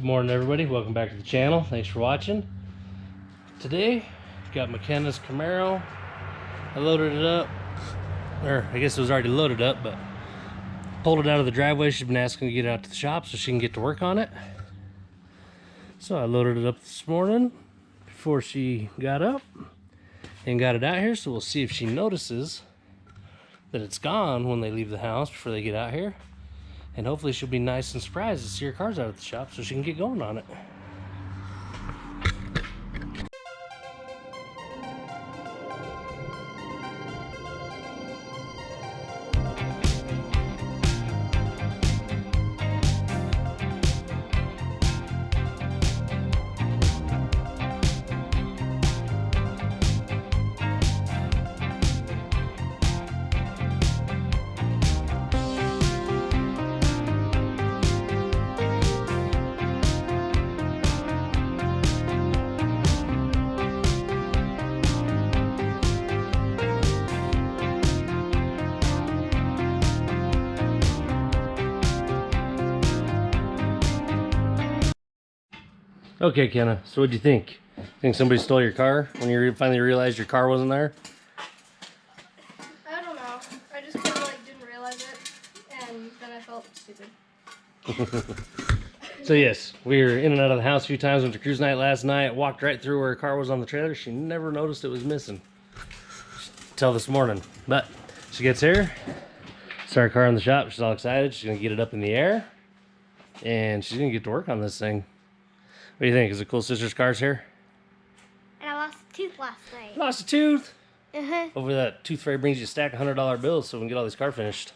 morning, everybody. Welcome back to the channel. Thanks for watching. Today, got Makenna's Camaro. I loaded it up, or I guess it was already loaded up, but pulled it out of the driveway. She's been asking to get it out to the shop so she can get to work on it. So I loaded it up this morning before she got up and got it out here. So we'll see if she notices that it's gone when they leave the house before they get out here. And hopefully she'll be nice and surprised to see her car's out at the shop so she can get going on it. Okay, Kenna, so what'd you think? Think somebody stole your car when you finally realized your car wasn't there? I don't know. I just kind of didn't realize it, and then I felt stupid. So yes, we were in and out of the house a few times. Went to cruise night last night. Walked right through where her car was on the trailer. She never noticed it was missing till this morning. But she gets here, start her car in the shop. She's all excited. She's gonna get it up in the air, and she's gonna get to work on this thing. What do you think? Is it cool sister's car's here? And I lost a tooth last night. Lost a tooth? Uh-huh. Over that tooth fairy brings you a stack of $100 bills so we can get all these cars finished.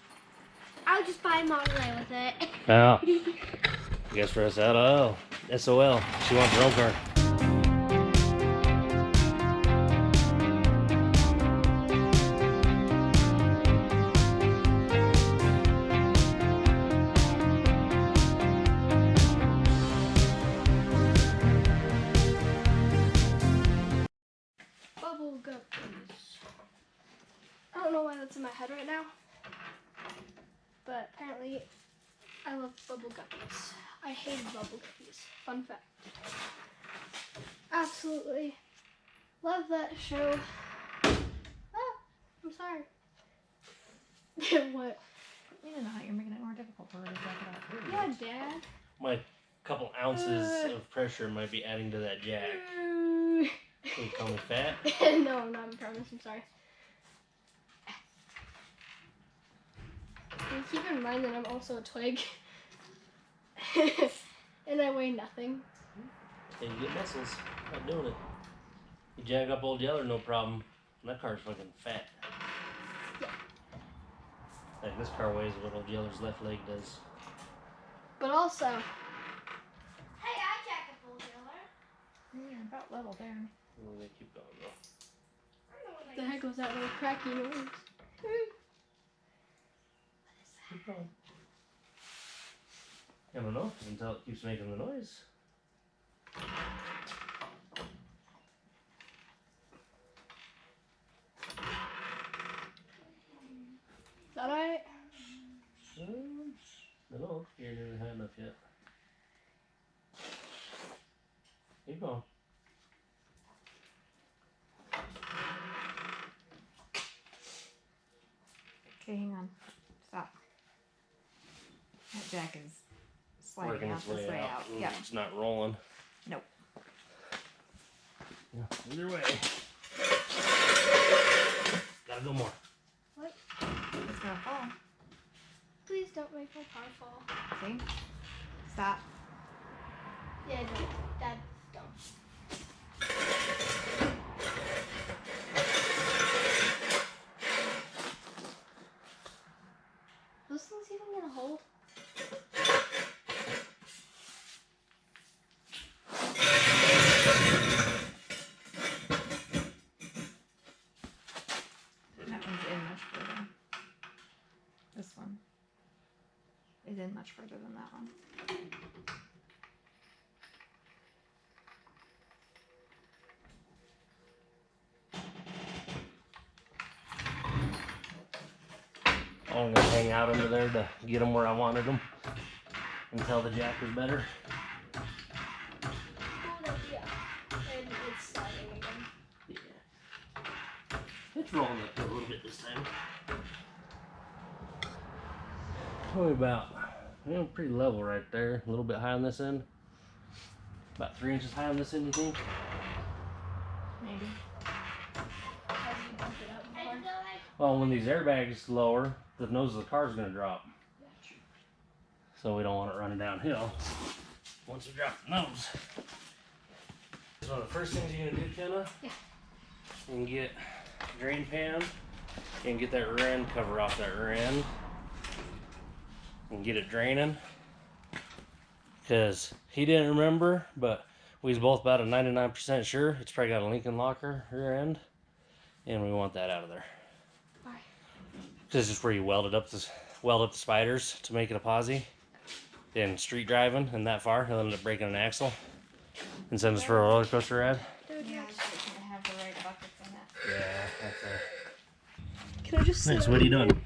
I'll just buy Model A with it. Now, I guess for us, SOL. She wants her own car. Bubble guppies. I don't know why that's in my head right now, but apparently I love bubble guppies. I hated bubble guppies. Fun fact. Absolutely love that show. Ah, I'm sorry. What? You don't know how you're making it more difficult for her to jack it out. Yeah, Dad. My couple ounces of pressure might be adding to that jack. Can you call me fat? No, I'm not, I promise. I'm sorry. And keep in mind that I'm also a twig. And I weigh nothing. Yeah, you get muscles. Not doing it. You jack up old Yeller, no problem. That car's fucking fat. Yeah. Like this car weighs what old Yeller's left leg does. But also, hey, I jack up old Yeller. Yeah, about level there. Well, they keep going though. What the heck was that little cracky noise? Keep going. I don't know until it keeps making the noise. Is that alright? No, you're nearly high enough yet. Keep going. Okay, hang on. Stop. That jack is sliding Working out its this way out. Yeah. It's not rolling. Nope. Yeah, either way. Gotta go more. What? It's gonna fall. Please don't make my car fall. See? Stop. Yeah, don't. Dad, don't. Those things even gonna hold? That one's in much further. This one is in much further than that one. I'm gonna hang out under there to get them where I wanted them until the jack was better. It's rolling up a little bit this time. Probably about, pretty level right there. A little bit high on this end. About 3 inches high on this end, you think? Maybe. Well, when these airbags lower, the nose of the car is going to drop. So we don't want it running downhill once we drop the nose. So one of the first things you're going to do, Kenna, yeah, you can get a drain pan and get that rear end cover off that rear end and get it draining. Because he didn't remember, but we was both about a 99% sure it's probably got a Lincoln locker rear end, and we want that out of there. Why? Because it's just where you weld up the spiders to make it a posi. And street driving and that far, he'll end up breaking an axle and send us for a roller coaster ride. Yeah, I just didn't have the right buckets in it. Yeah, that's it. Can I just Nice, what are you doing?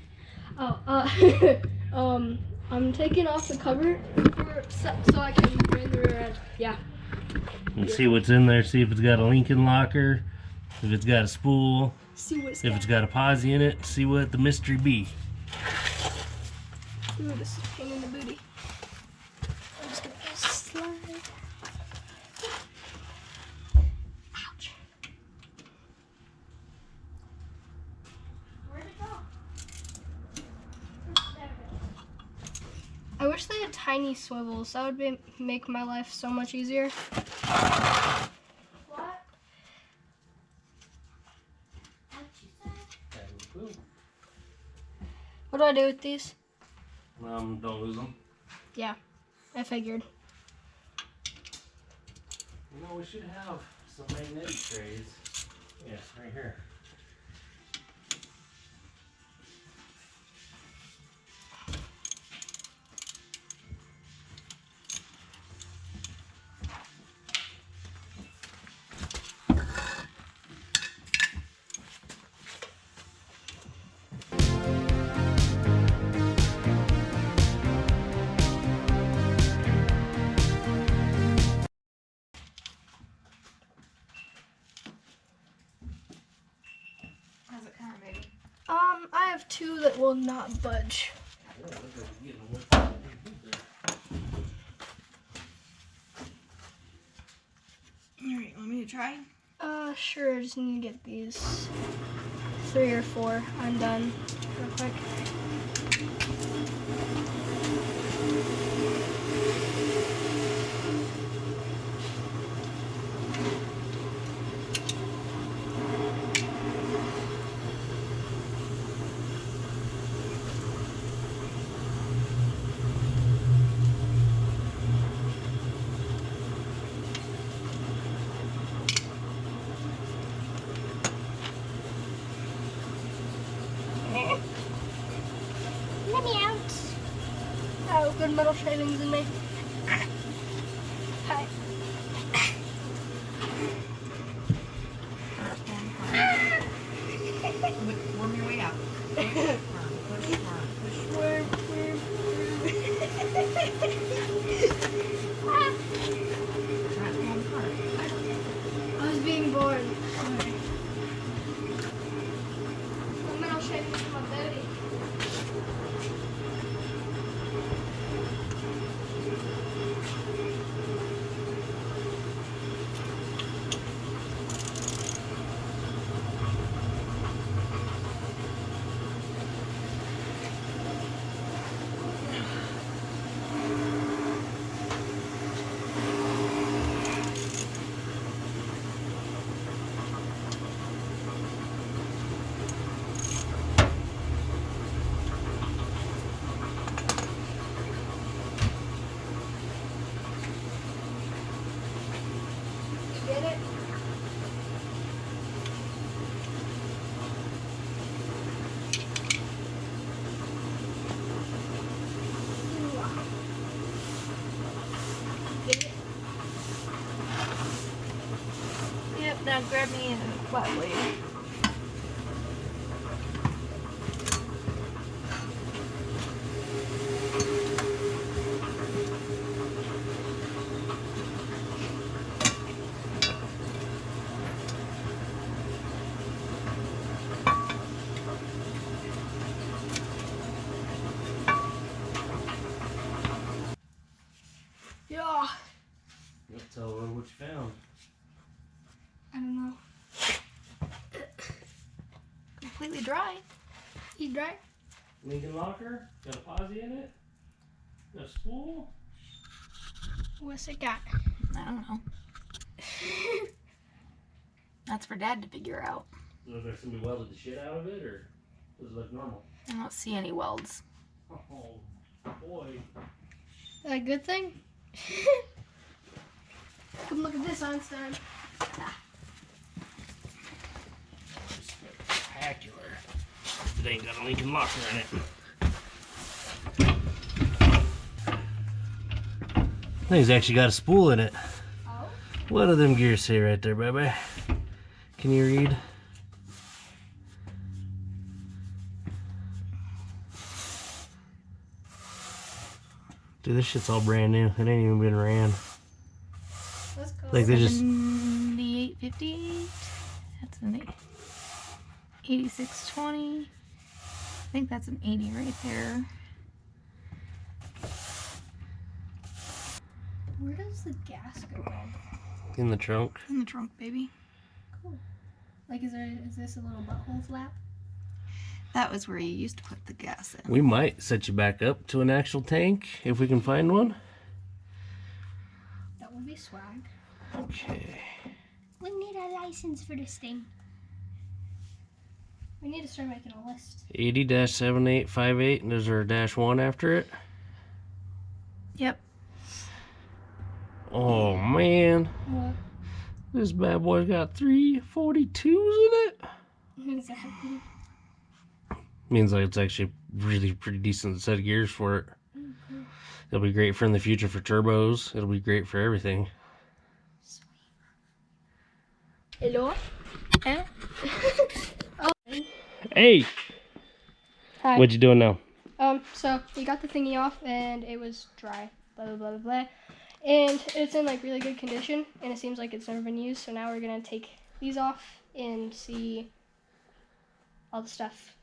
Oh, I'm taking off the cover so I can drain the rear end. Yeah. And see what's in there, see if it's got a Lincoln locker, if it's got a spool, See what if it's got a posi in it, see what the mystery be. Ooh, this is a pain in the booty. I'm just gonna slide. Ouch. Where'd it go? There it is. I wish they had tiny swivels. That would make my life so much easier. What? What do I do with these? Don't lose them. Yeah, I figured. You know, we should have some magnetic trays. Yeah, right here. How's it coming, baby? I have two that will not budge. Alright, want me to try? Sure, I just need to get these 3 or 4 undone real quick. Let me out. Oh, good metal shavings in me. Hi. Worm your way out. Push, worm, push, worm. Try to pull them apart. I was being born. The metal shavings in my booty. Get it? Get it? Yep, now grab me a flat blade. dry. He's dry. Lincoln locker. Got a posi in it. Got a spool. What's it got? I don't know. That's for Dad to figure out. Does it look like somebody welded the shit out of it, or does it look normal? I don't see any welds. Oh, boy. A good thing? Come look at this, Einstein. Spectacular. It ain't got a Lincoln locker in it. I think it's actually got a spool in it. Oh? What do them gears say right there, baby? Can you read? Dude, this shit's all brand new. It ain't even been ran. Let's go. Like they just... 7858. That's an 8620. I think that's an 80 right there. Where does the gas go in? In the trunk. In the trunk, baby. Cool. Like, is this a little butthole flap? That was where you used to put the gas in. We might set you back up to an actual tank if we can find one. That would be swag. Okay. We need a license for this thing. We need to start making a list. 80-7858, and there's our -1 after it. Yep. Oh man, What? this bad boy's got 342s in it. Exactly. Means like it's actually really pretty decent set of gears for it. Mm-hmm. It'll be great for in the future for turbos. It'll be great for everything. Sweet. Hello? Huh? Oh. Hey, Hi. what you doing now? So we got the thingy off and it was dry. Blah blah blah blah blah. And it's in like really good condition and it seems like it's never been used. So now we're gonna take these off and see all the stuff.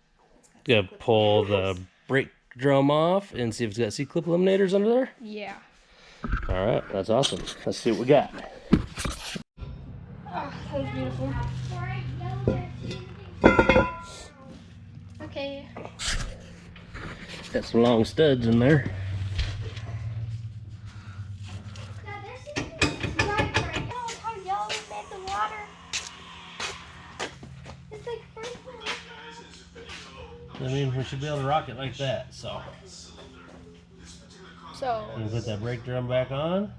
Gonna pull the brake drum off and see if it's got C-clip eliminators under there. Yeah. All right, that's awesome. Let's see what we got. Oh, that was beautiful. Okay. Got some long studs in there. I mean, we should be able to rock it like that. So you can put that brake drum back on.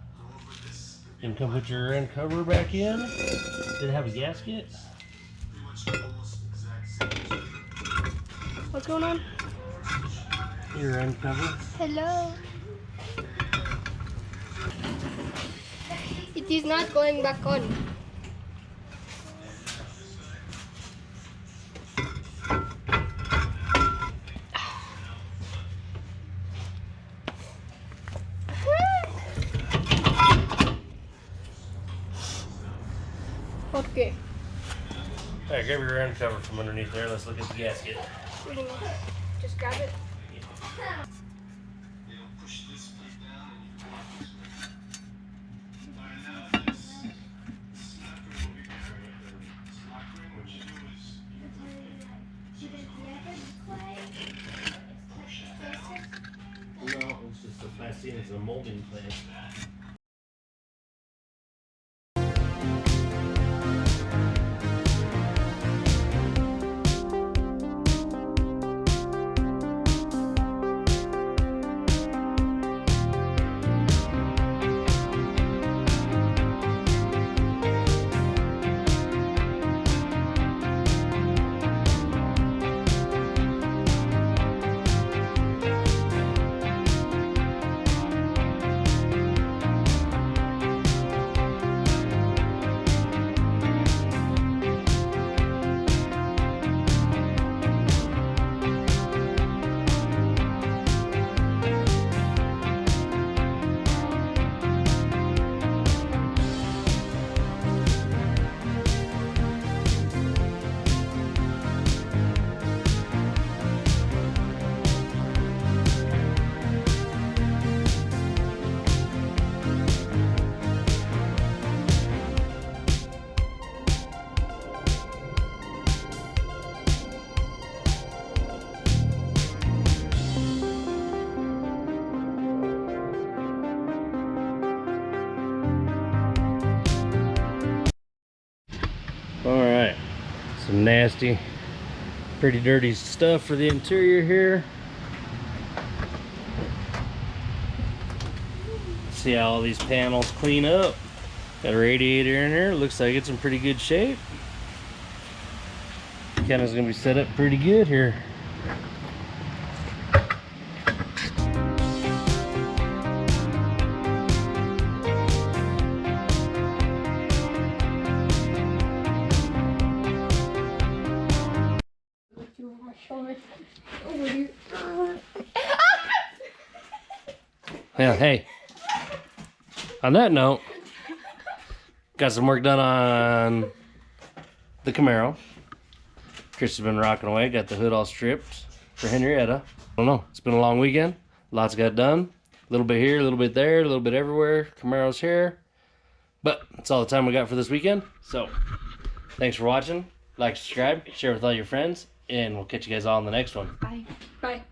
You can come put your rear end cover back in. Did it have a gasket? What's going on? Rear end cover. Hello. It is not going back on. Okay. Alright, grab your rear end cover from underneath there. Let's look at the gasket. Just grab it. No, it's just a plastic. It's a molding thing. some nasty, pretty dirty stuff for the interior here. See how all these panels clean up. Got a radiator in there. Looks like it's in pretty good shape. Makenna's gonna be set up pretty good here. Over my shoulder. Over here. Yeah, hey. On that note, got some work done on the Camaro. Chris has been rocking away. Got the hood all stripped for Henrietta. I don't know. It's been a long weekend. Lots got done. A little bit here, a little bit there, a little bit everywhere. Camaro's here. But that's all the time we got for this weekend. So, thanks for watching. Like, subscribe, share with all your friends, and we'll catch you guys all in the next one. Bye. Bye.